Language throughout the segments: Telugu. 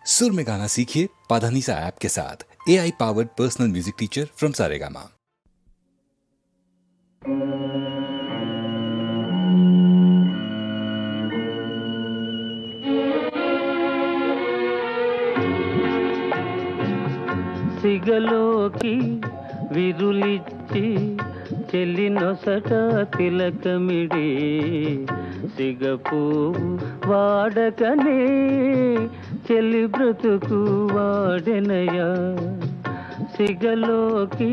सुर में गाना सीखिए पाधानीसा ऐप के साथ। AI powered personal music teacher from Saregama. సిగలోకి విరులిచ్చి చెల్లి నొసట తిలకమిడి సిగపువ్వు వాడకనే చెల్లి బ్రతుకు వాడెనయా. సిగలోకి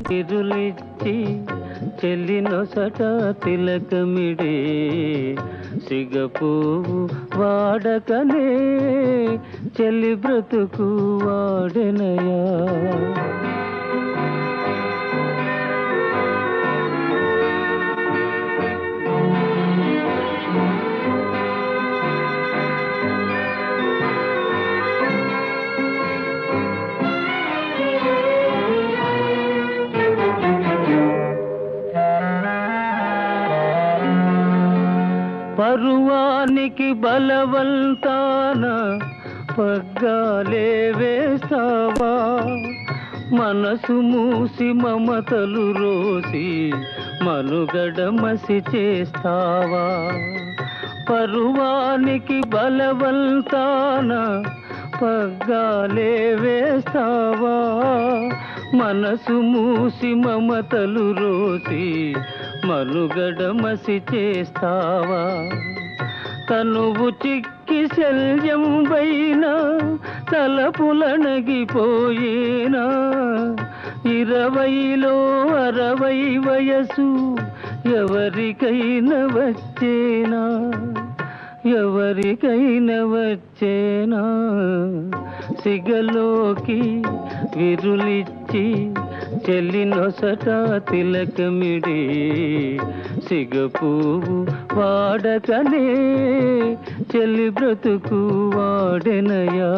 విరులిచ్చి చెల్లి నొసట తిలకమిడి సిగపువ్వు వాడకనే చెల్లి బ్రతుకు వాడెనయా. పరువానికి బలవంతాన పగ్గాలే వేస్తావా, మనసు మూసి మమతలు రోసి మనుగడ మసి చేస్తావా. పరువానికి బలవంతాన పగ్గాలే వేస్తావా, మనసు మూసి మమతలు రోసి మనుగడ మసి చేస్తావా. తనువు చిక్కి శల్యం వైనా తలపులనగిపోయేనా, 20లో 60 వయసు ఎవరికైనా వచ్చేనా, ఎవరికైనా వచ్చేనా. సిగలోకి విరులిచ్చి చెల్లి నొసట తిలకమిడి సిగపువ్వు వాడకనే చెల్లి బ్రతుకు వాడెనయా.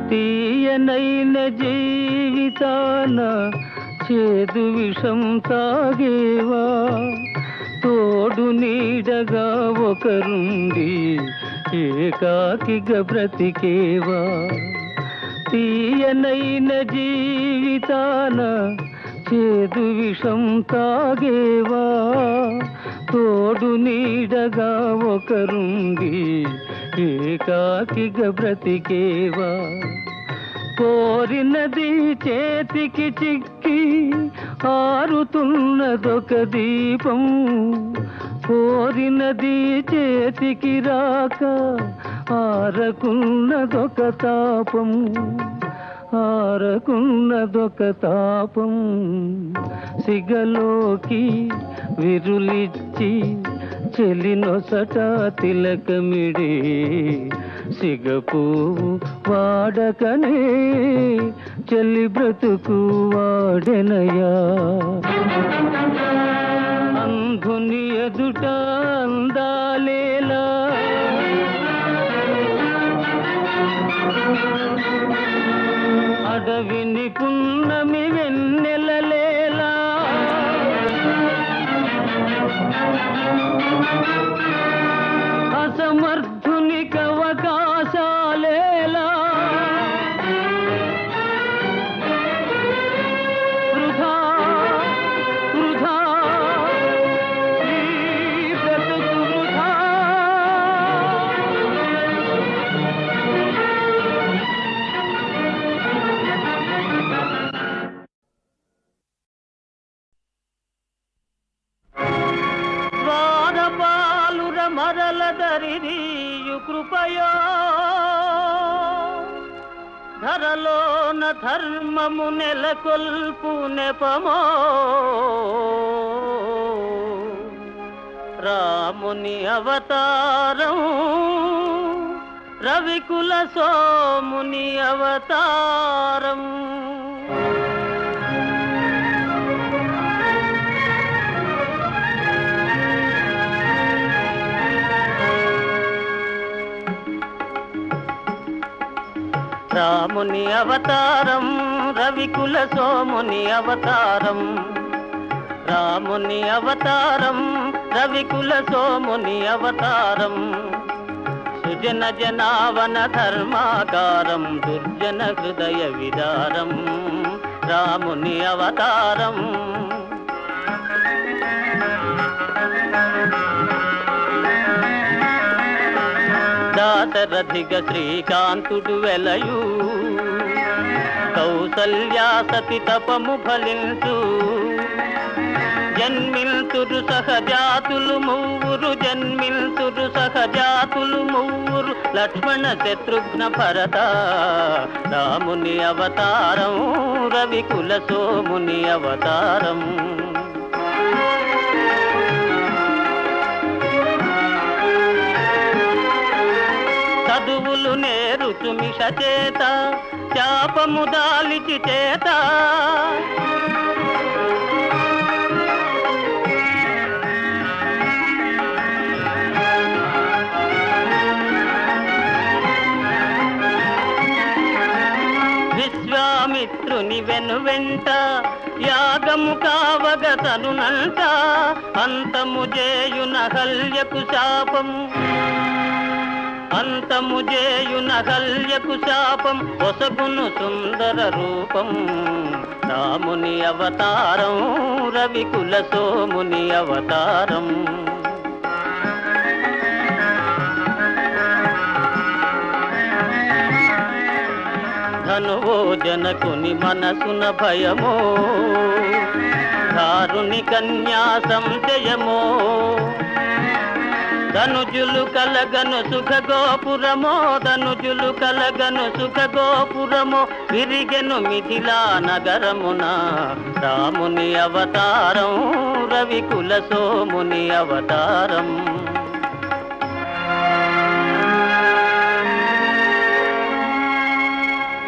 తీయనైన జీవితాన చేదు విషం తాగేవా, తోడు నీడగా ఒకరుండి ఏకాకిగా బ్రతికేవా. తీయనైన జీవితాన చేదు విషం తాగేవా, తోడు నీడగా ఒకరుండి ఏకాకిగా బ్రతికేవా. కోరినది చేతికి చిక్కి ఆరుతున్నదొక దీపం, కోరినది చేతికి రాక ఆరకున్నదొక తాపం, ఆరకున్నదొక తాపం. సిగలోకి విరులిచ్చి చెల్లి నొసట తిలకమిడి సిగపువ్వు వాడకనే చెల్లి బ్రతుకు వాడెనయా. అంధుని ఎదుట అందాలేలా, అడవిని పున్నమి వెన్నెలలేలా, అసమర్థునికి అవకాశాలేలా, వృధా వృధా ఈ బ్రతుకు వృధా. ద్వారపాలుర మరల దరిదీయు కృపయో, ధరలోన ధర్మము నెలకొల్పు నెపమో. రాముని అవతారం రవికుల సోముని అవతారం. రాముని అవతారం రవికుల సోముని అవతారం. రాముని అవతారం రవికుల సోముని అవతారం. సుజన జనావన ధర్మాకారం దుర్జన హృదయ విదారం. రాముని అవతారం. దాశరథిగ శ్రీకాంతుడు వెలయు కౌసల్యా సతి తపము ఫలించు. జన్మిల్తురు సహజాతులు మూవురు జన్మిల్తురు సహజాతులు మూవురు లక్ష్మణ శత్రుఘ్న భరత. రాముని అవతారం రవికుల సోముని అవతారం. చదువులు నేరుచు మిష చేత శాపము దాలిచి చేత. విశ్వామిత్రుని వెనువెంట యాగము కావగతనునంట. అంతము చేయున హల్యకు శాపము అంతము చేయున హల్యకు శాపం ఒసగును సుందర రూపం. రాముని అవతారం రవికుల సోముని అవతారం. ధనువో జనకుని మనసున భయమో దారుని కన్యా సంశయమో. ధనుజులు కలగను సుఖ గోపురమో ధనుజులు కలగను సుఖ గోపురమో. విరిగెను మిథిలా నగరమున. రాముని అవతారం రవికుల సోముని అవతారం.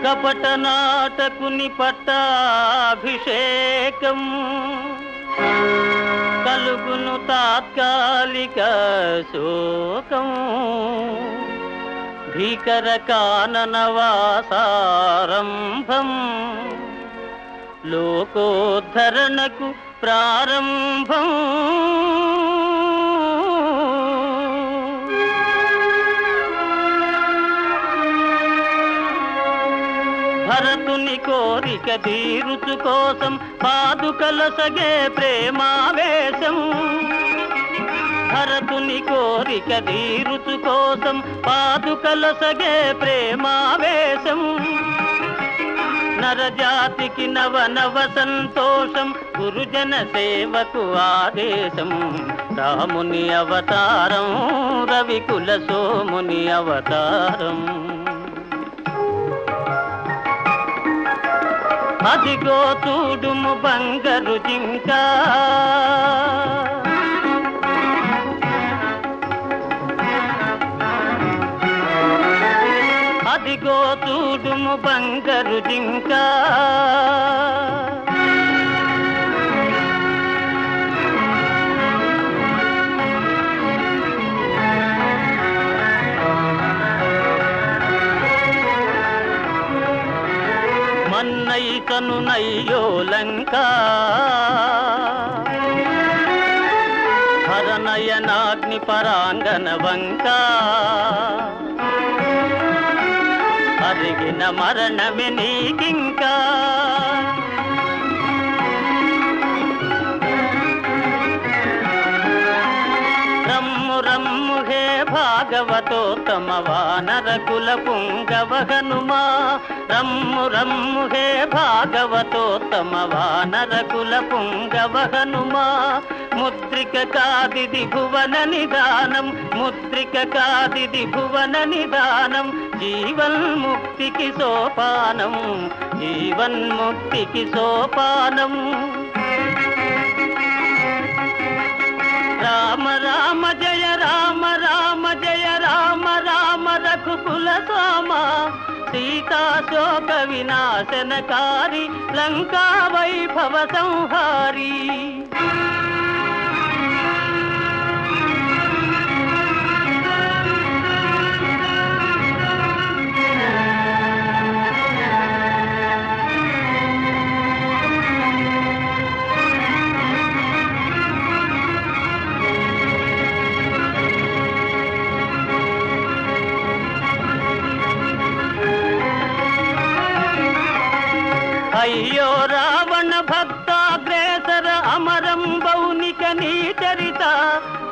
కపట నాటకుని పట్టాభిషేకం కలుగును తాత్కాలిక శోకం. భీకర కాననవాసారంభం లోకోద్ధరణకు ప్రారంభం. భరతుని కోరిక తీరుచు కోసం పాదుకల సగే ప్రేమావేశం. భరతుని కోరిక తీరుచు కోసం పాదుకల సగే ప్రేమావేశం. నరజాతికి నవ నవ సంతోషం గురుజన సేవకు ఆదేశం. రాముని అవతారం రవికుల సోముని అవతారం. అదిగో చూడుము బంగారు జింక అదిగో చూడుము బంగారు జింక. మన్నైతను నయ్యో లంక హరనయనాగ్ని పరాంగన వంక. అరిగిన మరణమే నీకింకా. రమ్ము రమ్ము హే భాగవతోత్తమ వానరకుల పుంగవ హనుమా. రమ్ము రమ్ము హే భాగవతోత్తమ వానరకుల పుంగవ హనుమా. ముద్రిక కాదిది భువన నిదానం ముద్రిక కాదిది భువన నిదానం. జీవన్ముక్తికి సోపానం జీవన్ముక్తికి సోపానం. రామ రామ జయ రామ రామ జయ రామ రామ రఘుకుల సోమ. సీతా శోక వినాశనకారి లంకా వైభవ సంహారి.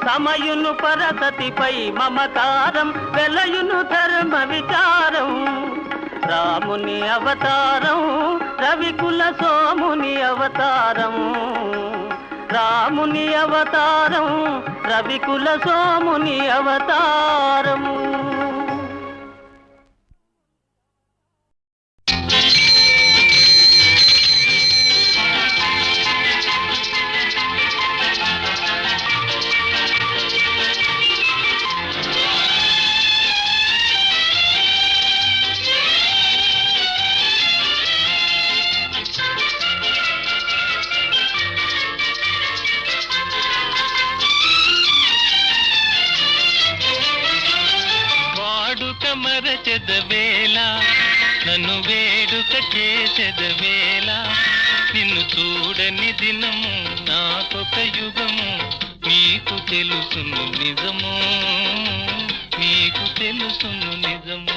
సమయును పరసతిపై మమకారం వెలయును ధర్మ విచారం రాముని అవతారం రవికుల సోముని అవతారం రాముని అవతారం రవికుల సోముని అవతారము మరచెదవేళ నన్ను వేడుక చేసెదవేళ నిన్ను చూడని దినము నాకొక యుగము నీకు తెలుసును నిజము నీకు తెలుసును నిజము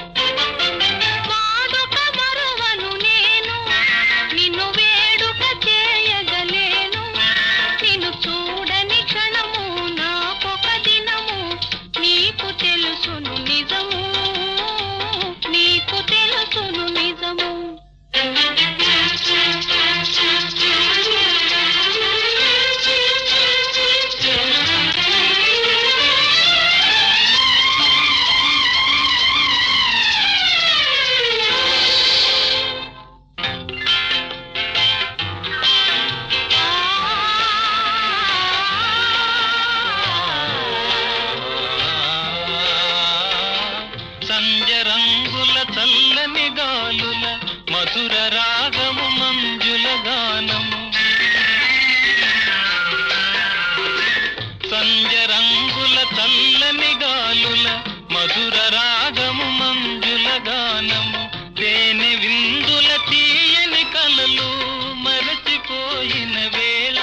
చల్లని గాలుల మధుర రాగము మంజుల గానము సంజరంగుల చల్లని గాలుల మధుర రాగము మంజుల గానము తేనె విందుల తీయని కలలు మరచిపోయిన వేళ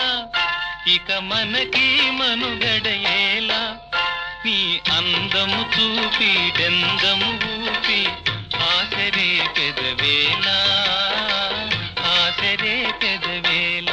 ఇక మనకి మనుగడయేలా నీ అందము చూపి డెందము ఊపి ఆసరే పెదవేళ ఆసరే పెదవేళ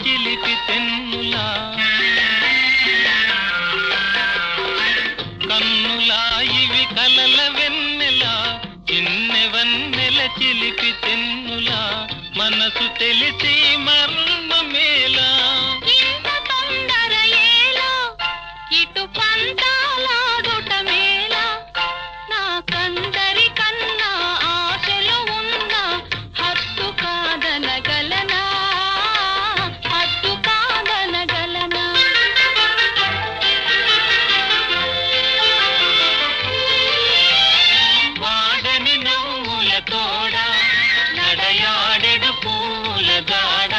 చిలిపి తెన్నులా కన్నులా ఇవి కలల వెన్నెలా చిన్నెవన్నెల చిలిపి తెన్నులా మనసు తెలిసి మర్మమేలా ఇటు పంతాలాడుట మేలా నాకందరి కన్నా ఆశలు ఉన్న హత్తు కాదనగలనా హత్తు కాదనగలనా వాడని నవ్వుల తోడ నడయాడెడు పూల దాడ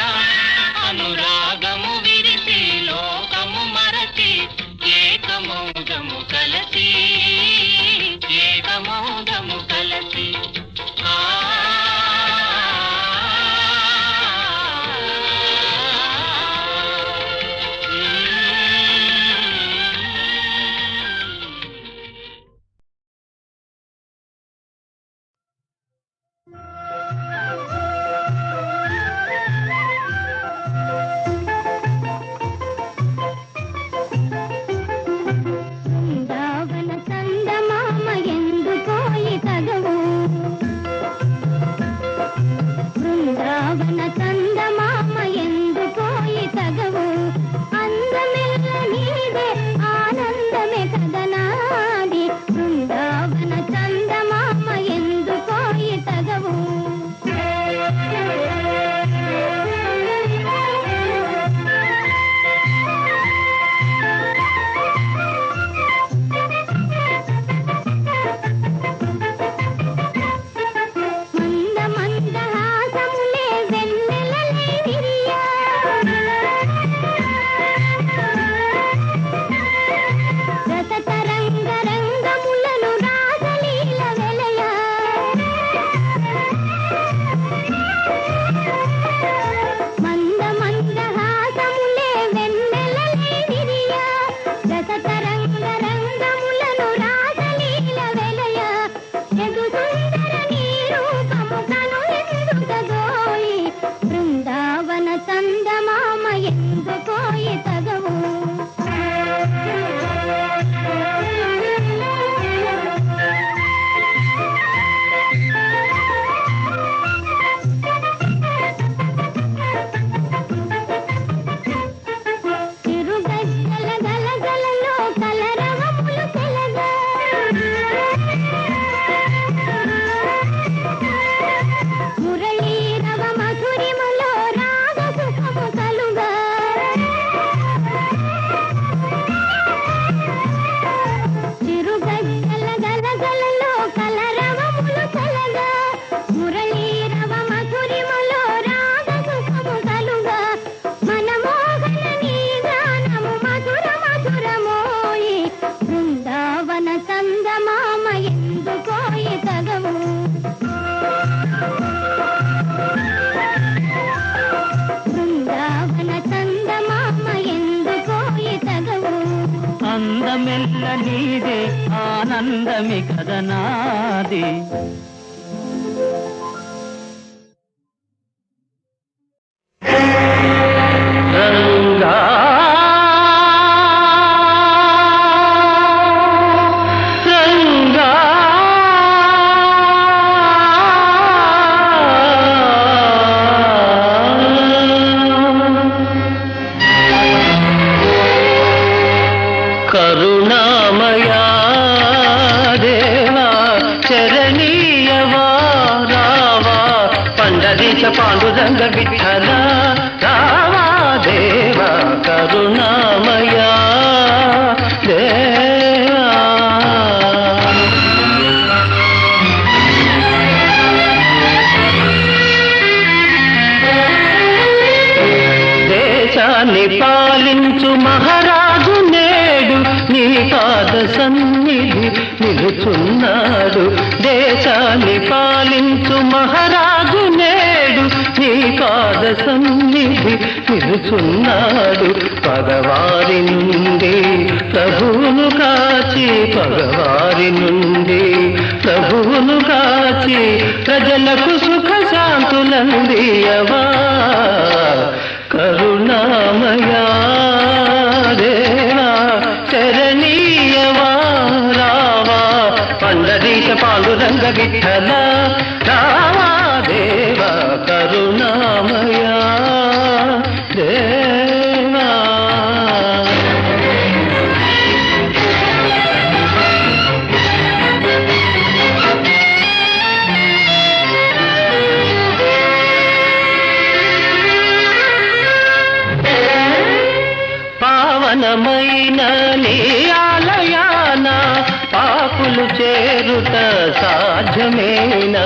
అందమెల్ల నీదే ఆనందమి కదనాది రంగా రంగా కరుణామయా దేవా చరణీయవా రావా పండరీశ పాండురంగ విఠల రావా దేవా కరుణామయా దేవా దేశాన్ని పాలించు మహారాజు నేడు నీ పాద సన్నిధి నిలుచున్నాడు దేశాన్ని పాలించు మహారాజు నేడు నీ పాద సన్నిధి నిలుచున్నాడు పగవారి నుండి ప్రభువును కాచి పగవారి నుండి ప్రభువును కాచి ప్రజలకు సుఖ శాంతులందియవా కరుణామయా దేవా చరణీయవా రావా పండరీశ పాండురంగ విఠల రావా దేవా కరుణామయా దేవా పావనమైన నీ ఆలయాన పాపులు చేరుట సాధ్యమేనా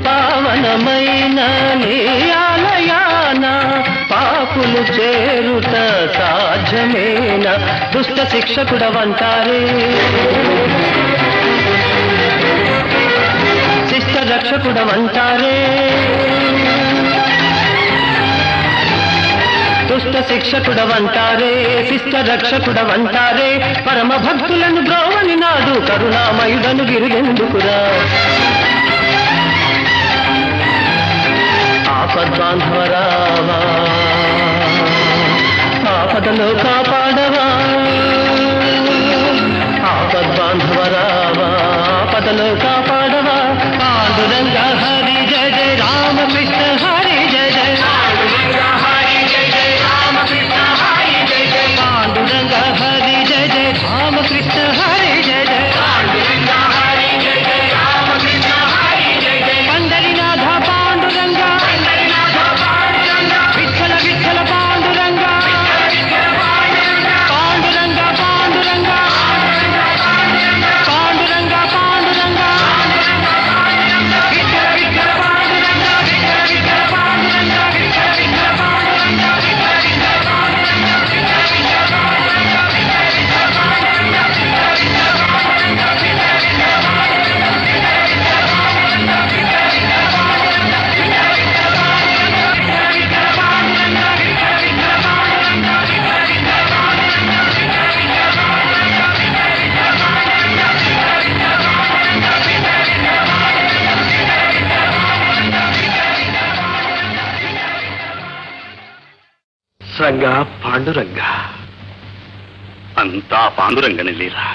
పావనమైన నీ ఆలయాన పాపులు చేరుట సాధ్యమేనా దుష్ట శిక్షకుడవంటారే శిష్ట రక్షకుడవంటారే దుష్ట శిక్షకుడవంటారే శిష్ట రక్షకుడవంటారే పరమ భక్తులను బ్రోవని నాడు కరుణామయుడను గిరిగెందుకురా ఆపద్బాంధవరావా ఆపదలో కాపాడవా ఆపద్బాంధవరావా ఆపదలో కాపాడవా పాండురంగ హరి జయ జయ రామకృష్ణ హరి జయ జయ పాండురంగ హరి జయ జయ రామకృష్ణ హరి జయ జయ పండరినాథ పాండురంగ విఠల విఠల పాండురంగ పాండురంగ పాండురంగ పాండురంగ పాండురంగ విఠల విఠల పాండురంగ విఠల విఠల పాండురంగ విఠల విఠల పాండురంగ రంగా పాండురంగ అంతా పాండురంగని లీలా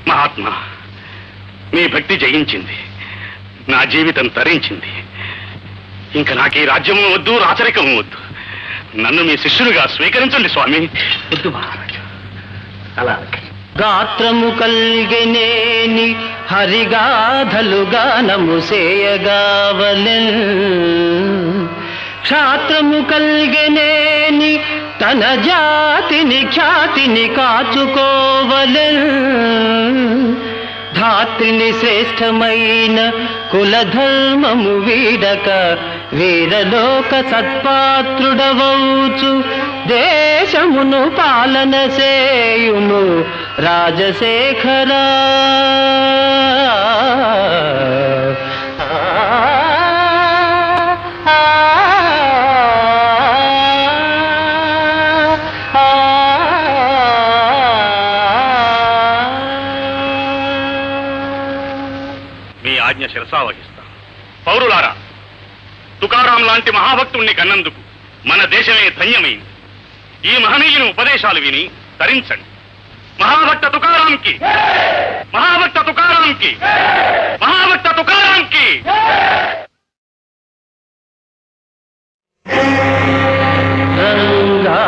మహాత్మా మీ భక్తి జయించింది నా జీవితం తరించింది ఇంకా నాకు ఈ రాజ్యము వద్దు రాచరికము వద్దు నన్ను మీ శిష్యులుగా స్వీకరించండి స్వామి వద్దు మహారాజు అలా గాత్రము కల్గెనేని హరిగాధలు గానము సేయగావలెన్ క్షాత్రము కల్గెనేని తన జాతిని ఖ్యాతిని కాచుకోవలెన్ ధాత్రిని శ్రేష్టమైన కులధర్మము వీడక వీరలోక సత్పాత్రుడవౌచు దేశమును పాలన సేయుము రాజశేఖరా శిరసావహిస్తాను. పౌరులారా, తుకారాం లాంటి మహాభక్తుణ్ణి కన్నందుకు మన దేశమే ధన్యమైంది. ఈ మహనీయుని ఉపదేశాలు విని తరించండి. మహాభక్త తుకారాంకి, మహాభక్త తుకారాంకి, మహాభక్త తుకారాంకి. రంగా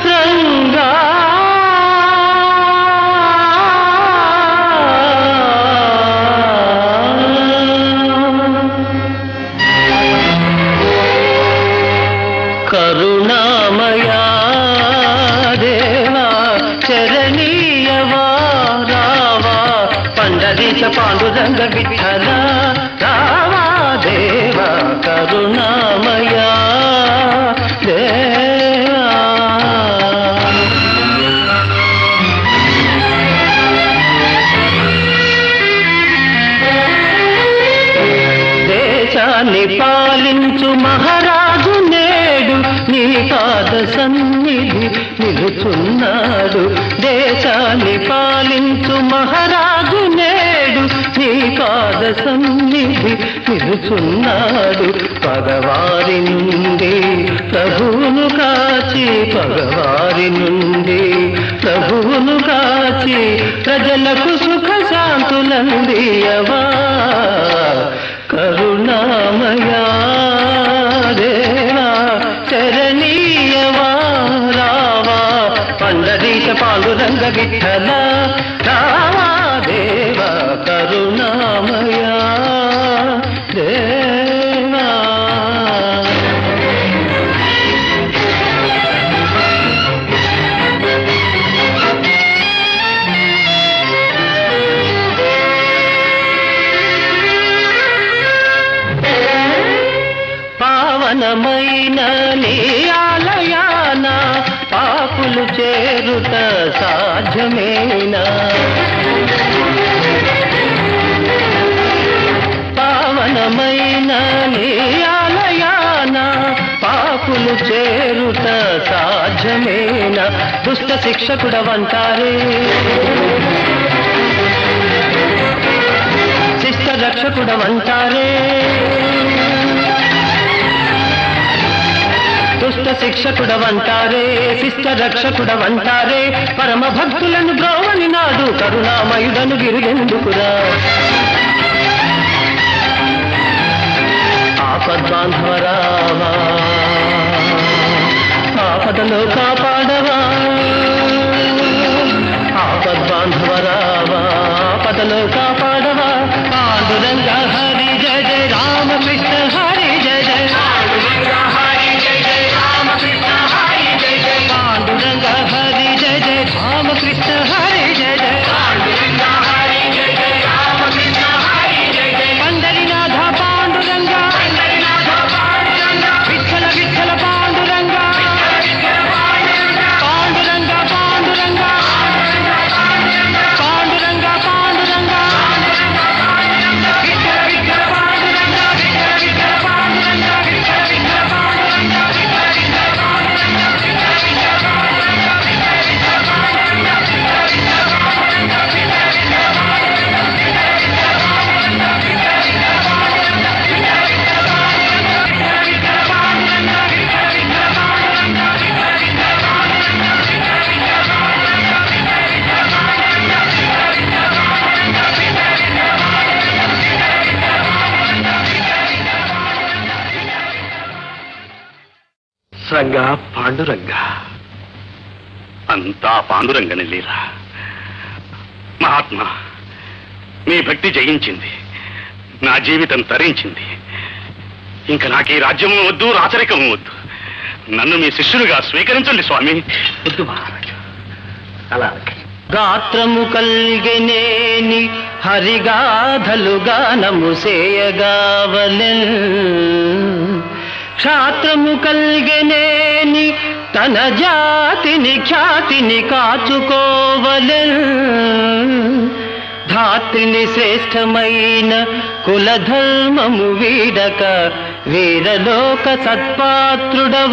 రంగా కరుణామయా దేవా చరణీయవా రావా పండరీశ పాండురంగ విఠల రావా దేవా కరుణామయా దేవా. దేశాన్ని పాలించు మహారాజు నేడు నీ పాద సన్నిధి నిలుచున్నాడు. దేశాన్ని పాలించు మహారాజు నేడు నీ పాద సన్నిధి నిలుచున్నాడు. పగవారి నుండి ప్రభువును కాచి, పగవారి నుండి ప్రభువును కాచి ప్రజలకు సుఖ శాంతులందియవా కరుణామయా దేవా చరణీయవా రావా పండరీశ పాండురంగ విఠల రావా దేవా కరుణామయా దేవా. పావనమైన నీ ఆలయాన పాపులు చేరుట సాధ్యమేనా? పావనమైన నీ ఆలయాన పాపులు చేరుట సాధ్యమేనా? దుష్ట శిక్షకుడవంటారే, శిష్ట రక్షకుడవంటారే, దుష్ట శిక్షకుడవంటారే, శిష్ట రక్షకుడవంటారే. పరమ భక్తులను బ్రోవని నాడు కరుణామయుడను గిరుగెందుకురా? ఆపద్బాంధవరావా ఆపదలో కాపాడవా, ఆపద్బాంధవరావా ఆపదలో కాపాడవా. పాండురంగ హరి జయ జయ రామకృష్ణ హరి జయ జయ పాండురంగ హరి జయ జయ రామకృష్ణ హరి జయ జయ పాండురంగ హరి జయ జయ రామకృష్ణ హరి జయ జయ పాండురంగ హరి జయ జయ రామకృష్ణ హరి జయ జయ పండరినాథ పాండురంగ పండరినాథ పాండురంగ విఠల విఠల పాండురంగ పాండురంగ పాండురంగ పాండురంగ పాండురంగ విఠల విఠల పాండురంగ విఠల విఠల పాండురంగ విఠల విఠల పాండురంగ విఠల విఠల రంగా పాండురంగ, అంతా పాండురంగని లీలా. మహాత్మా, మీ భక్తి జయించింది, నా జీవితం తరించింది. ఇంకా నాకు ఈ రాజ్యము వద్దు, రాచరికము వద్దు. నన్ను మీ శిష్యులుగా స్వీకరించండి స్వామి. వద్దు మహారాజు, అలా గాత్రము కల్గెనేని హరిగాధలు గానము సేయగావలెన్, క్షాత్రము కల్గెనేని తన జాతిని ఖ్యాతిని కాచుకోవలెన్, ధాత్రిని శ్రేష్టమైన కులధర్మము వీడక వీరలోక సత్పాత్రుడవౌచు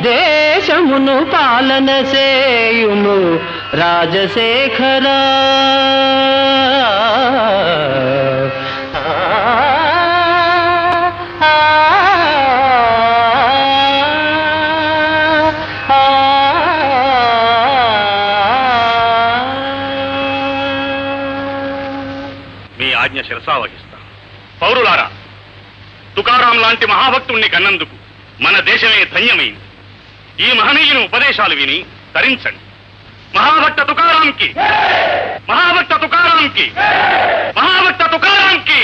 దేశమును పాలన సేయుము రాజశేఖరా మీ ఆజ్ఞ శిరసావహిస్తాను. పౌరులారా, తుకారాం లాంటి మహాభక్తుణ్ణి కన్నందుకు మన దేశమే ధన్యమైంది. ఈ మహనీయుని ఉపదేశాలు విని తరించండి. మహాభక్త తుకారాంకి, మహాభక్త తుకారాంకి, మహాభక్త తుకారాంకి.